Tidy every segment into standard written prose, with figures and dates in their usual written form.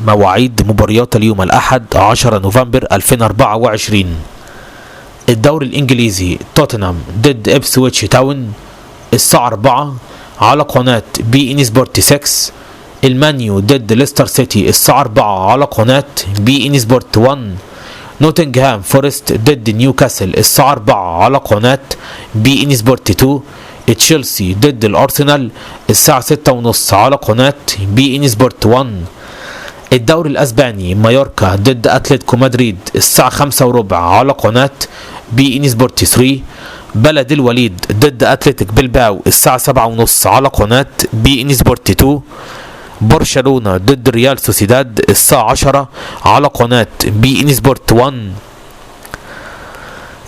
مواعيد مباريات اليوم الأحد 10 نوفمبر 2024. الدوري الإنجليزي توتنهام ضد إبسويتش تاون الساعة 4 على قناة بي إن سبورت 6. المانيو ضد ليستر سيتي الساعة 4 على قناة بي إن سبورت 1. نوتنغهام فورست ضد نيوكاسل الساعة 4 على قناة بي إن سبورت 2. تشيلسي ضد الأرسنال الساعة 6:30 على قناة بي إن سبورت 1. الدوري الأسباني مايوركا ضد أتلتيكو مدريد الساعة 5:15 على قناة بي إن سبورت 3. بلد الوليد ضد أتلتيك بلباو الساعة 7:30 على قناة بي إن سبورت 2. برشلونة ضد ريال سوسيداد الساعة 10 على قناة بي إن سبورت 1.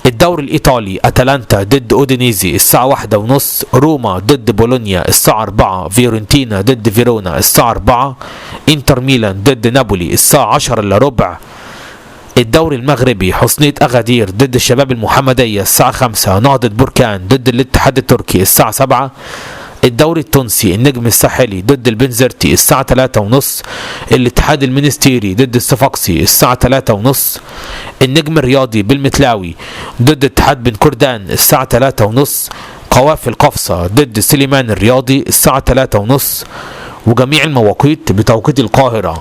الدوري الإيطالي أتلانتا ضد أودينيزي الساعة 1:30. روما ضد بولونيا الساعة 4. فيورنتينا ضد فيرونا الساعة 4. إنتر ميلان ضد نابولي الساعة 10:15. الدوري المغربي حسنية أغادير ضد الشباب المحمدية الساعة 5. نهضة بركان ضد الاتحاد التركي الساعة 7. الدوري التونسي النجم الساحلي ضد البنزرتي الساعة 3:30. الاتحاد المنستيري ضد الصفاقسي الساعة 3:30. النجم الرياضي بالمتلاوي ضد اتحاد بن كردان الساعة 3:30. قوافل قفصة ضد سليمان الرياضي الساعة 3:30. وجميع المواقيت بتوقيت القاهرة.